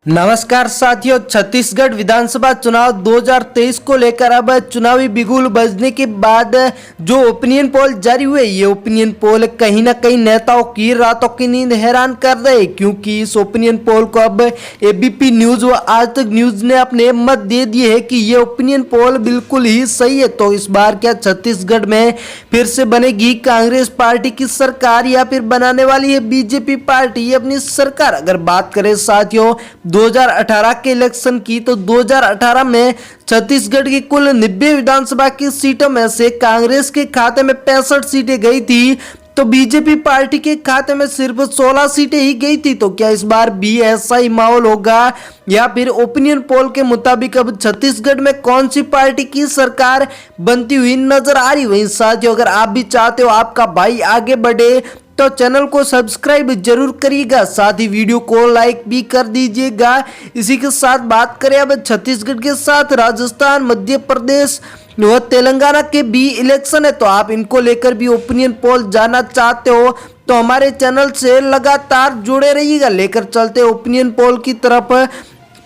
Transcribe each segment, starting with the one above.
नमस्कार साथियों, छत्तीसगढ़ विधानसभा चुनाव 2023 को लेकर अब चुनावी बिगुल बजने के बाद जो ओपिनियन पोल जारी हुए, ये ओपिनियन पोल कहीं ना कहीं नेताओं की रातों की नींद हैरान कर रहे, क्योंकि इस ओपिनियन पोल को अब एबीपी न्यूज व आज तक न्यूज ने अपने मत दे दिए है कि ये ओपिनियन पोल बिल्कुल ही सही है। तो इस बार क्या छत्तीसगढ़ में फिर से बनेगी कांग्रेस पार्टी की सरकार या फिर बनाने वाली है बीजेपी पार्टी अपनी सरकार? अगर बात करें साथियों 2018 के इलेक्शन की, तो 2018 में छत्तीसगढ़ की कुल 90 विधानसभा की सीटों में से कांग्रेस के खाते में 65 सीटें गई थी, तो बीजेपी पार्टी के खाते में सिर्फ 16 सीटें ही गई थी। तो क्या इस बार भी ऐसा ही माहौल होगा या फिर ओपिनियन पोल के मुताबिक अब छत्तीसगढ़ में कौन सी पार्टी की सरकार बनती हुई नजर आ रही? वहीं साथियों, अगर आप भी चाहते हो आपका भाई आगे बढ़े तो चैनल को सब्सक्राइब जरूर करिएगा, साथ ही वीडियो को लाइक भी कर दीजिएगा। इसी के साथ बात करें अब छत्तीसगढ़ के साथ राजस्थान, मध्य प्रदेश व तेलंगाना के भी इलेक्शन है, तो आप इनको लेकर भी ओपिनियन पोल जानना चाहते हो तो हमारे चैनल से लगातार जुड़े रहिएगा। लेकर चलते ओपिनियन पोल की तरफ।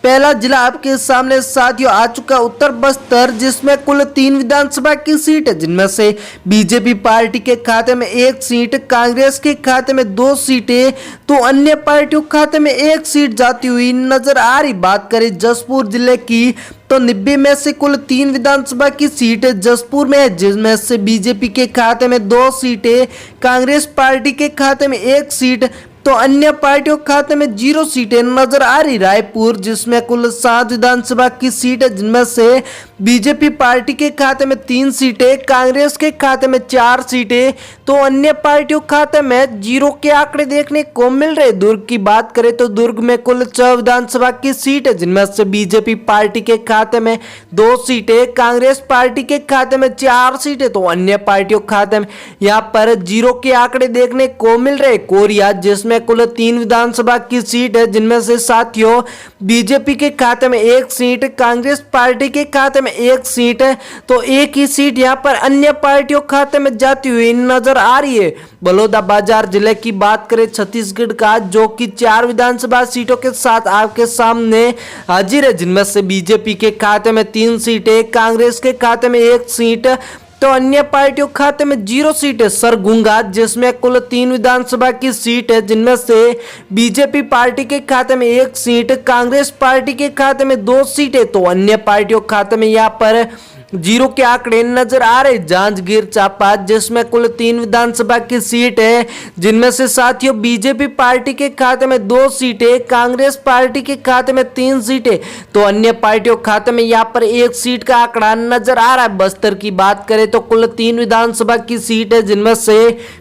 पहला जिला आपके सामने साथियों आ चुका उत्तर बस्तर, जिसमें कुल 3 विधानसभा की सीट है, जिनमें से बीजेपी पार्टी के खाते में 1 सीट, कांग्रेस के खाते में 2 सीटें, तो अन्य पार्टियों के खाते में 1 सीट जाती हुई नजर आ रही। बात करें जसपुर जिले की, तो 90 में से कुल 3 विधानसभा की सीट जसपुर में है, जिसमें से बीजेपी के खाते में 2 सीटें, कांग्रेस पार्टी के खाते में 1 सीट, तो अन्य पार्टियों के खाते में 0 सीटें नजर आ रही। रायपुर, जिसमें कुल 7 विधानसभा की सीट है, जिनमें से बीजेपी पार्टी के खाते में 3 सीटें, कांग्रेस के खाते में 4 सीटें, तो अन्य पार्टियों के खाते में 0 के आंकड़े देखने को मिल रहे। दुर्ग की बात करें तो दुर्ग में कुल 6 विधानसभा की सीट है, जिनमें से बीजेपी पार्टी के खाते में 2 सीटें, कांग्रेस पार्टी के खाते में 4 सीटें, तो अन्य पार्टियों के खाते में यहाँ पर 0 के आंकड़े देखने को मिल रहे। कोरिया, जिसमें कुल 3 विधानसभा की सीट है, जिनमें से साथियों बीजेपी के खाते में 1 सीट, कांग्रेस पार्टी के खाते में 1 सीट है, तो 1 ही सीट यहाँ पर अन्य पार्टियों खाते में जाती हुई नजर आ रही है। बलौदाबाजार जिले की बात करें छत्तीसगढ़ का, जो कि 4 विधानसभा सीटों के साथ आपके सामने हाजिर है, जिनमें से बीजेपी के खाते में 3 सीटें, कांग्रेस के खाते में 1 सीट, तो अन्य पार्टियों के खाते में 0 सीट है। सरगुंगा, जिसमें कुल 3 विधानसभा की सीट है, जिनमें से बीजेपी पार्टी के खाते में 1 सीट, कांग्रेस पार्टी के खाते में 2 सीटें, तो अन्य पार्टियों के खाते में यहाँ पर 0 के आंकड़े नजर आ रहे। जांजगीर चांपा, जिसमें कुल 3 विधानसभा की सीट है, जिनमें से साथियों बीजेपी पार्टी के खाते में 2 सीटें, कांग्रेस पार्टी के खाते में 3 सीटें, तो अन्य पार्टियों के खाते में यहाँ पर 1 सीट का आंकड़ा नजर आ रहा है। बस्तर की बात करें तो कुल 3 विधानसभा की सीट है, जिनमें से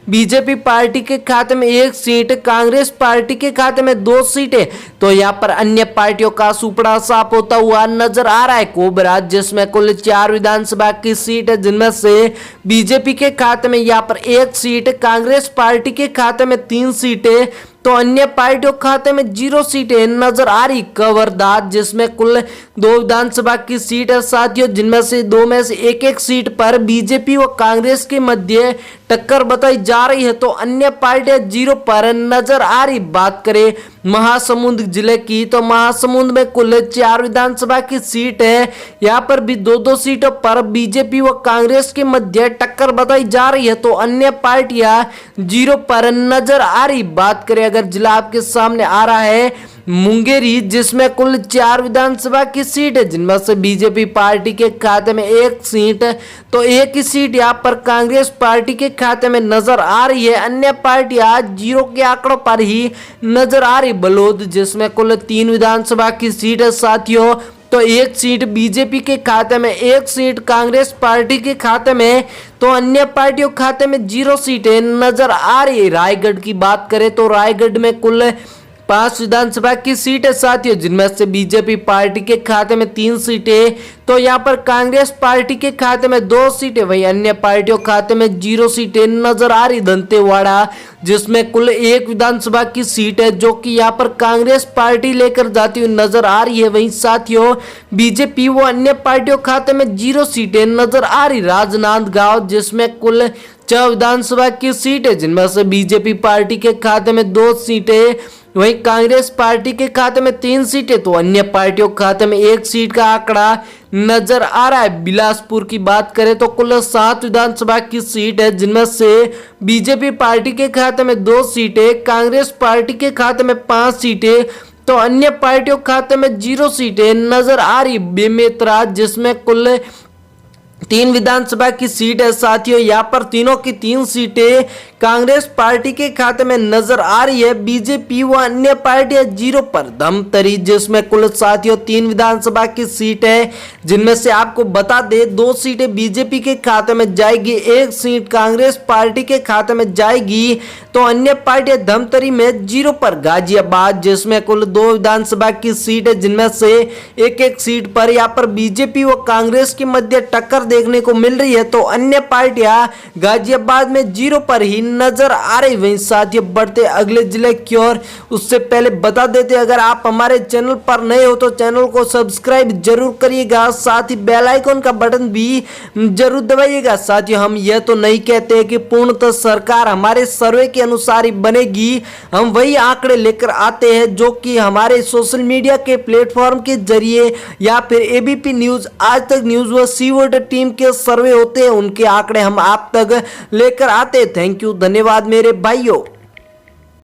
बीजेपी पार्टी के खाते में 1 सीट, कांग्रेस पार्टी के खाते में 2 सीटें, तो यहाँ पर अन्य पार्टियों का सुपड़ा साफ होता हुआ नजर आ रहा है। कोबरा, जिसमें कुल 4 विधानसभा की सीट है, जिनमें से बीजेपी के खाते में यहाँ पर 1 सीट, कांग्रेस पार्टी के खाते में 3 सीटें, तो अन्य पार्टियों खाते में 0 सीटें नजर आ रही। कवर्धा, जिसमें कुल 2 विधानसभा की सीट है साथियों, जिनमें से 2 में से 1-1 सीट पर बीजेपी व कांग्रेस के मध्य टक्कर बताई जा रही है, तो अन्य पार्टियां 0 पर नजर आ रही। बात करें महासमुंद जिले की, तो महासमुंद में कुल 4 विधानसभा की सीट है, यहाँ पर भी 2-2 सीटों पर बीजेपी व कांग्रेस के मध्य टक्कर बताई जा रही है, तो अन्य पार्टियां 0 पर नजर आ रही। बात करें अगर जिला आपके सामने आ रहा है मुंगेरी, जिसमें कुल 4 विधानसभा की सीट है, जिनमें से बीजेपी पार्टी के खाते में 1 सीट, तो 1 ही सीट यहाँ पर कांग्रेस पार्टी के खाते में नजर आ रही है। अन्य पार्टियां 0 के आंकड़ों पर ही नजर आ रही। बलोद, जिसमें कुल 3 विधानसभा की सीट है साथियों, तो 1 सीट बीजेपी के खाते में, 1 सीट कांग्रेस पार्टी के खाते में, तो अन्य पार्टियों खाते में 0 सीटें नजर आ रही है। रायगढ़ की बात करें तो रायगढ़ में कुल 5 विधानसभा की सीट है साथियों, जिनमें से बीजेपी पार्टी के खाते में 3 सीटें, तो यहाँ पर कांग्रेस पार्टी के खाते में 2 सीटें, वहीं अन्य पार्टियों खाते में 0 सीटें नजर आ रही। दंतेवाड़ा, जिसमें कुल 1 विधानसभा की सीट है, जो कि यहाँ पर कांग्रेस पार्टी लेकर जाती हुई नजर आ रही है, वहीं साथियों बीजेपी व अन्य पार्टियों खाते में 0 सीटें नजर आ रही। राजनांदगांव, जिसमें कुल 6 विधानसभा की सीट है, जिनमें से बीजेपी पार्टी के खाते में 2 सीटें, वहीं कांग्रेस पार्टी के खाते में 3 सीटें तो अन्य पार्टियों के खाते में 1 सीट का आंकड़ा नजर आ रहा है। बिलासपुर की बात करें तो कुल 7 विधानसभा की सीट है, जिनमें से बीजेपी पार्टी के खाते में 2 सीटें, कांग्रेस पार्टी के खाते में 5 सीटें तो अन्य पार्टियों के खाते में 0 सीटें नजर आ रही बेमेतरा, जिसमें कुल 3 विधानसभा की सीट है साथियों। यहाँ पर तीनों की 3 सीटें कांग्रेस पार्टी के खाते में नजर आ रही है। बीजेपी व अन्य पार्टियां 0 पर धमतरी, जिसमें कुल साथियों 3 विधानसभा की सीट है, जिनमें से आपको बता दे 2 सीटें बीजेपी के खाते में जाएगी, 1 सीट कांग्रेस पार्टी के खाते में जाएगी तो अन्य पार्टियां धमतरी में 0 पर। गाजियाबाद जिसमें कुल 2 विधानसभा की सीट है, जिनमें से एक सीट पर यहाँ पर बीजेपी व कांग्रेस के मध्य टक्कर देखने को मिल रही है तो अन्य पार्टियां गाजियाबाद में 0 पर ही नजर आ रही। वहीं साथियों बढ़ते अगले जिले की ओर, उससे पहले बता देते अगर आप हमारे चैनल पर नए हो तो चैनल को सब्सक्राइब जरूर करिएगा, साथ ही बेल आइकन का बटन भी जरूर दबाइएगा। साथियों हम यह तो नहीं कहते कि पूर्णतः सरकार हमारे सर्वे के अनुसार ही बनेगी, हम वही आंकड़े लेकर आते हैं जो कि हमारे सोशल मीडिया के प्लेटफॉर्म के जरिए या फिर एबीपी न्यूज, आज तक न्यूज व सीवर्ड टीम के सर्वे होते हैं, उनके आंकड़े हम आप तक लेकर आते हैं। थैंक यू, धन्यवाद मेरे भाइयों।